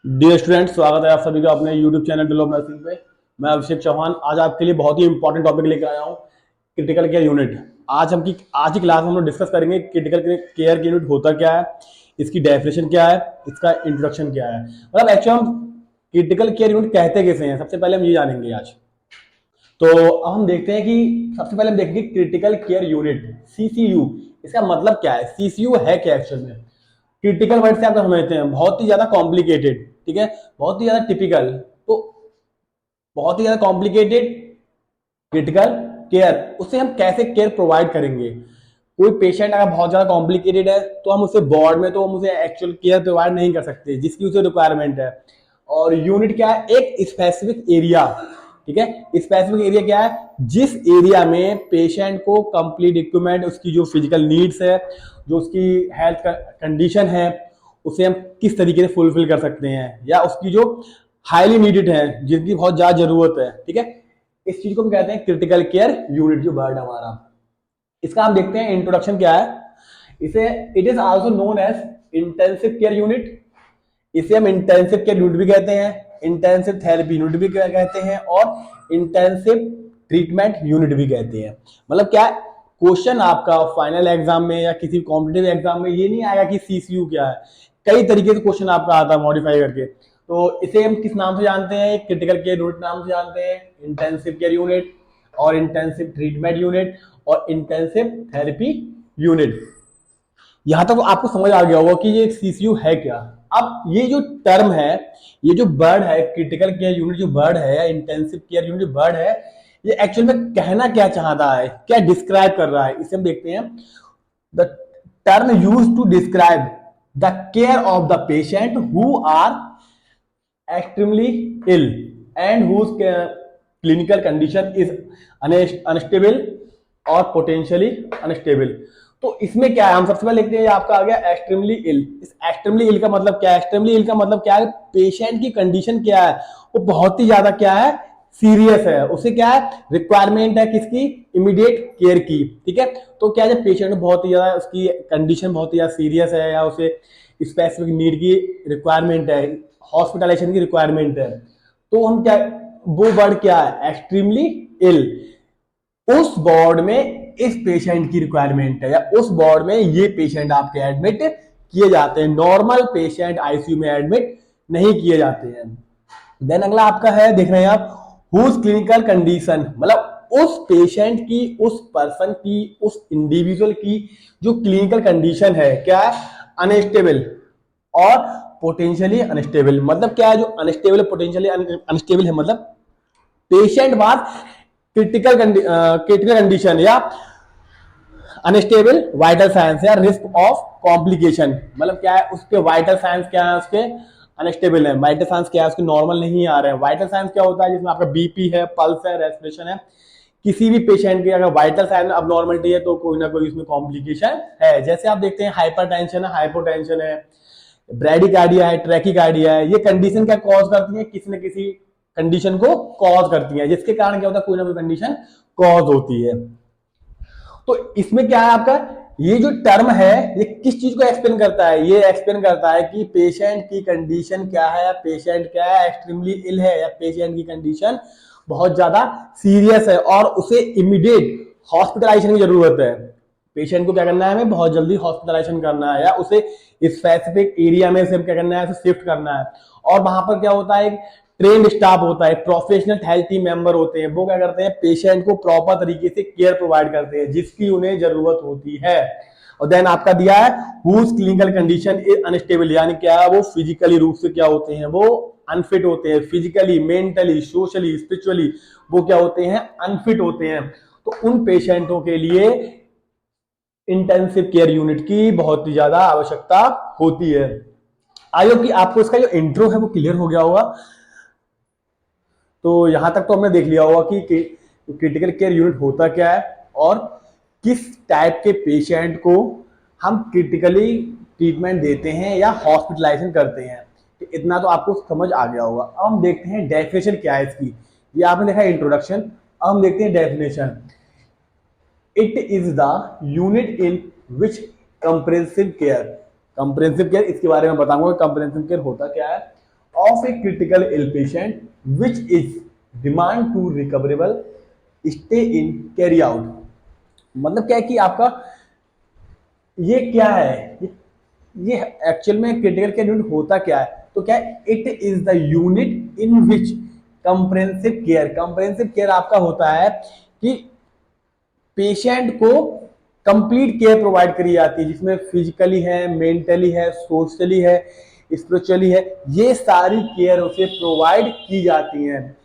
Dear student, स्वागत है आप सभी का अपने यूट्यूब चैनल डेवलप नर्सिंग पे। मैं अभिषेक चौहान आज आपके लिए बहुत ही इंपॉर्टेंट टॉपिक लेकर आया हूँ, क्रिटिकल केयर यूनिट। आज की क्लास में हम लोग डिस्कस करेंगे क्रिटिकल केयर यूनिट होता क्या है, इसकी डेफिनेशन क्या है, इसका इंट्रोडक्शन क्या है। मतलब एक्चुअली हम क्रिटिकल केयर यूनिट कहते कैसे हैं, सबसे पहले हम ये जानेंगे आज। तो अब हम देखते हैं कि सबसे पहले हम देखेंगे क्रिटिकल केयर यूनिट सीसीयू, इसका मतलब क्या है, सीसीयू है क्या एक्चुअल में। क्रिटिकल वर्ड से आप समझते हैं बहुत ही ज्यादा कॉम्प्लिकेटेड, ठीक है, बहुत ही ज्यादा टिपिकल। तो बहुत ही ज्यादा कॉम्प्लिकेटेड क्रिटिकल केयर, उससे हम कैसे केयर प्रोवाइड करेंगे। कोई पेशेंट अगर बहुत ज्यादा कॉम्प्लिकेटेड है तो हम उसे वार्ड में तो हम उसे एक्चुअल केयर प्रोवाइड नहीं कर सकते जिसकी उसे रिक्वायरमेंट है। और यूनिट क्या है, एक स्पेसिफिक एरिया, ठीक है। स्पेसिफिक एरिया क्या है, जिस एरिया में पेशेंट को कंप्लीट इक्विपमेंट, उसकी जो फिजिकल नीड्स है, जो उसकी हेल्थ कंडीशन है, उसे हम किस तरीके से फुलफिल कर सकते हैं, या उसकी जो हाईली नीडेड है, जिनकी बहुत ज्यादा जरूरत है, ठीक है। इस चीज को हम कहते हैं क्रिटिकल केयर यूनिट, जो वर्ड हमारा। इसका हम देखते हैं इंट्रोडक्शन क्या है। इसे it is also known as intensive care unit. इसे हम इंटेंसिव केयर यूनिट भी कहते हैं, इंटेंसिव थेरेपी यूनिट भी कहते हैं, और इंटेंसिव ट्रीटमेंट यूनिट भी कहते हैं। मतलब क्या है, क्वेश्चन आपका फाइनल एग्जाम में या किसी कॉम्पिटेटिव एग्जाम में ये नहीं आएगा कि सीसीयू क्या है। कई तरीके से क्वेश्चन आपका आता है मॉडिफाई करके। तो इसे हम किस नाम से जानते हैं, क्रिटिकल केयर यूनिट नाम से जानते हैं, इंटेंसिव केयर यूनिट और इंटेंसिव ट्रीटमेंट यूनिट और इंटेंसिव थेरेपी यूनिट। यहां तक तो आपको समझ आ गया होगा कि ये सीसीयू है क्या। अब ये जो टर्म है, ये जो वर्ड है क्रिटिकल केयर यूनिट, जो वर्ड है इंटेंसिव केयर यूनिट, जो वर्ड है, ये एक्चुअल में कहना क्या चाहता है, क्या डिस्क्राइब कर रहा है, इसे हम देखते हैं। The term use to describe the care of the patient who are extremely ill and whose clinical condition is unstable और potentially unstable। तो इसमें क्या है, हम सबसे पहले लिखते हैं, आपका आ गया एक्सट्रीमली इल। इस एक्सट्रीमली इल का मतलब क्या है, एक्सट्रीमली इल का मतलब क्या है, पेशेंट की कंडीशन क्या है, वो बहुत ही ज्यादा क्या है, सीरियस है, उसे क्या है, रिक्वायरमेंट है किसकी, इमीडिएट केयर की, ठीक है। तो क्या है, पेशेंट बहुत ही ज्यादा, उसकी कंडीशन बहुत ही ज्यादा सीरियस है, या उसे स्पेसिफिक नीड की रिक्वायरमेंट है, हॉस्पिटलाइजेशन की रिक्वायरमेंट है, तो हम क्या, वो वर्ड क्या है, एक्सट्रीमली इल। उस वार्ड में इस पेशेंट की रिक्वायरमेंट है, या उस वार्ड में ये पेशेंट आपके एडमिट किए जाते हैं। नॉर्मल पेशेंट आईसीयू में एडमिट नहीं किए जाते हैं। देन अगला आपका है, देख रहे हैं आप, हुज क्लिनिकल कंडीशन, मतलब उस पेशेंट की, उस पर्सन की, उस इंडिविजुअल की जो क्लिनिकल कंडीशन है, क्या है, अनस्टेबल और पोटेंशियली अनस्टेबल। मतलब क्या है, जो अनस्टेबल पोटेंशियली अनस्टेबल है, मतलब पेशेंट वाज क्रिटिकल कंडीशन या अनस्टेबल वाइटल साइंस या रिस्क ऑफ कॉम्प्लिकेशन। मतलब क्या है, उसके वाइटल साइंस क्या है, उसके अनस्टेबल है। वाइटल साइंस क्या है, उसके नॉर्मल नहीं आ रहे हैं। वाइटल साइंस क्या होता है, जिसमें आपका बीपी है, पल्स है, रेस्पिरेशन है। किसी भी पेशेंट के अगर वाइटल साइन अब नॉर्मलिटी है तो कोई ना कोई इसमें कॉम्प्लिकेशन है। जैसे आप देखते हैं हाइपरटेंशन है, हाइपोटेंशन है, ब्रेडिकार्डिया है, ट्रैकिकार्डिया है। ये कंडीशन क्या कॉज करती है, किसी न किसी कंडीशन को कॉज करती है, जिसके कारण क्या होता है, कोई ना कोई कंडीशन कॉज होती है। तो इसमें क्या है आपका, ये जो टर्म है, ये किस चीज को एक्सप्लेन करता है, ये एक्सप्लेन करता है कि पेशेंट की कंडीशन क्या है, या पेशेंट क्या है, एक्सट्रीमली इल है, या पेशेंट की कंडीशन बहुत ज्यादा सीरियस है और उसे इमीडिएट हॉस्पिटलाइजेशन की जरूरत है। पेशेंट को क्या करना है, हमें बहुत जल्दी हॉस्पिटलाइजेशन करना है, या उसे स्पेसिफिक एरिया में से क्या करना है, उसे शिफ्ट करना है। और वहां पर क्या होता है, ट्रेंड स्टाफ होता है, प्रोफेशनल हेल्थ टीम मेंबर होते हैं, वो क्या करते हैं, पेशेंट को प्रॉपर तरीके से केयर प्रोवाइड करते हैं जिसकी उन्हें जरूरत होती है। और देन आपका दिया है whose clinical condition is unstable, यानी क्या है, वो फिजिकली रूप से क्या होते हैं, वो अनफिट होते हैं, फिजिकली, मेंटली, सोशली, स्पिरिचुअली वो क्या होते हैं, अनफिट होते हैं। तो उन पेशेंटों के लिए इंटेंसिव केयर यूनिट की बहुत ही ज्यादा आवश्यकता होती है। आई होप कि आपको इसका जो इंट्रो है वो क्लियर हो गया होगा। तो यहां तक तो हमने देख लिया होगा कि क्रिटिकल केयर यूनिट होता क्या है और किस टाइप के पेशेंट को हम क्रिटिकली ट्रीटमेंट देते हैं या हॉस्पिटलाइजेशन करते हैं। तो इतना तो आपको समझ आ गया होगा। अब हम देखते हैं डेफिनेशन क्या है इसकी। ये आपने देखा इंट्रोडक्शन, अब हम देखते हैं definition. It is the unit in which comprehensive care, comprehensive care, इसके बारे में बताऊंगा कंप्रेहेंसिव केयर होता क्या है of a critical ill patient which is demand to recoverable stay in carry out. मतलब क्या है कि आपका ये क्या है, ये एक्चुअल में क्रिटिकल केयर यूनिट होता क्या है, तो क्या है, it is the unit in which comprehensive care आपका होता है कि पेशेंट को कंप्लीट केयर प्रोवाइड करी जाती है, जिसमें फिजिकली है, मेंटली है, सोशली है, स्पिरिचुअली है, ये सारी केयर उसे प्रोवाइड की जाती है।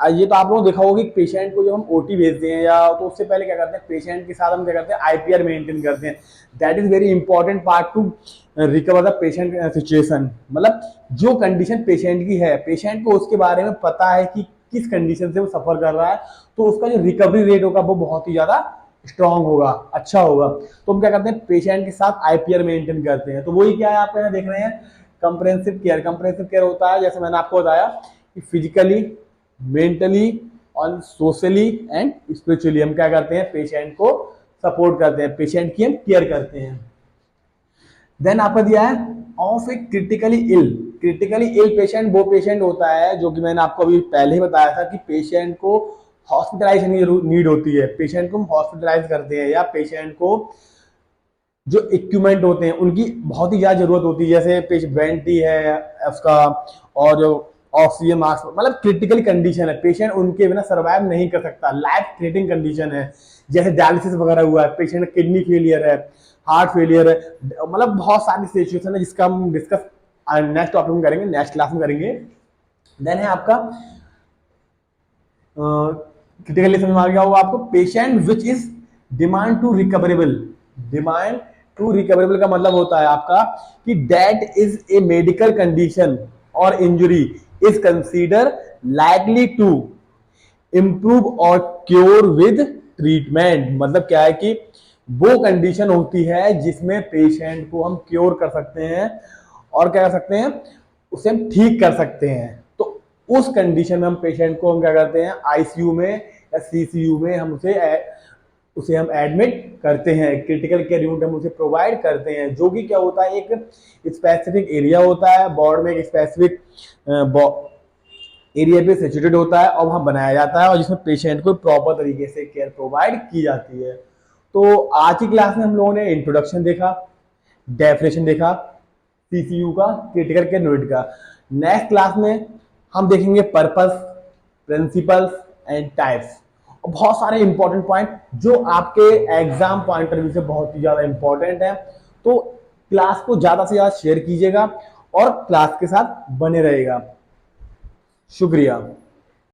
ये तो आप लोगों ने देखा होगा कि पेशेंट को जब हम ओटी भेजते हैं या तो उससे पहले क्या करते हैं, पेशेंट के साथ हम क्या करते हैं, आईपीआर मेंटेन करते हैं। That is very important part two recover the patient situation. मतलब जो कंडीशन पेशेंट की है, पेशेंट को उसके बारे में पता है कि किस कंडीशन से वो सफर कर रहा है, तो उसका जो रिकवरी रेट होगा वो बहुत ही ज्यादा स्ट्रांग होगा, अच्छा होगा। तो हम क्या करते हैं, पेशेंट के साथ आईपीआर मेंटेन करते हैं। तो वही क्या है, आप यहाँ देख रहे हैं कंप्रेहेंसिव केयर। कंप्रेहेंसिव केयर होता है, जैसे मैंने आपको बताया कि फिजिकली, मेंटली और सोशली एंड स्पिरिचुअली हम क्या करते हैं, पेशेंट को सपोर्ट करते हैं, पेशेंट की हम केयर करते हैं। देन आपको दिया है of a critically ill patient. वो पेशेंट होता है जो कि मैंने आपको अभी पहले ही बताया था कि पेशेंट को हॉस्पिटलाइज नीड होती है, पेशेंट को हम हॉस्पिटलाइज करते हैं, या पेशेंट को जो इक्विपमेंट होते हैं उनकी बहुत ही ज्यादा जरूरत होती है, जैसे पेशेंट वेंटी है उसका, और जो ऑक्सीजन मास्क, मतलब क्रिटिकल कंडीशन है, पेशेंट उनके बिना सर्वाइव नहीं कर सकता, लाइफ थ्रेटनिंग कंडीशन है, जैसे डायलिसिस वगैरह हुआ है, पेशेंट किडनी फेलियर है, हार्ट फेलियर है, मतलब बहुत सारी सिचुएशन है जिसका हम डिस्कस नेक्स्ट टॉपिक में करेंगे, नेक्स्ट क्लास में करेंगे। देन है आपका क्रिटिकली समझ में आ गया होगा आपको, patient which is demand to recoverable. Demand to recoverable का मतलब होता है आपका कि that is a medical condition और injury is consider likely to improve और क्योर विद ट्रीटमेंट। मतलब क्या है कि वो कंडीशन होती है जिसमें पेशेंट को हम क्योर कर सकते हैं और क्या कर सकते हैं, उसे हम ठीक कर सकते हैं। तो उस कंडीशन में हम पेशेंट को हम क्या करते हैं, आईसीयू में या सीसीयू में हम उसे हम एडमिट करते हैं, क्रिटिकल केयर यूनिट हम उसे प्रोवाइड करते हैं, जो कि क्या होता है, एक स्पेसिफिक एरिया होता है बॉडी में, एक स्पेसिफिक एरिया पे सिचुएटेड होता है और वहां बनाया जाता है, और जिसमें पेशेंट को प्रॉपर तरीके से केयर प्रोवाइड की जाती है। तो आज की क्लास में हम लोगों ने इंट्रोडक्शन देखा, डेफिनेशन देखा सीसीयू का, क्रिटिकल केयर यूनिट का। नेक्स्ट क्लास में हम देखेंगे पर्पस, प्रिंसिपल्स एंड टाइप्स, और बहुत सारे इंपॉर्टेंट पॉइंट जो आपके एग्जाम पॉइंट ऑफ व्यू से बहुत ही ज्यादा इंपॉर्टेंट है। तो क्लास को ज्यादा से ज्यादा शेयर कीजिएगा और क्लास के साथ बने रहेगा। शुक्रिया।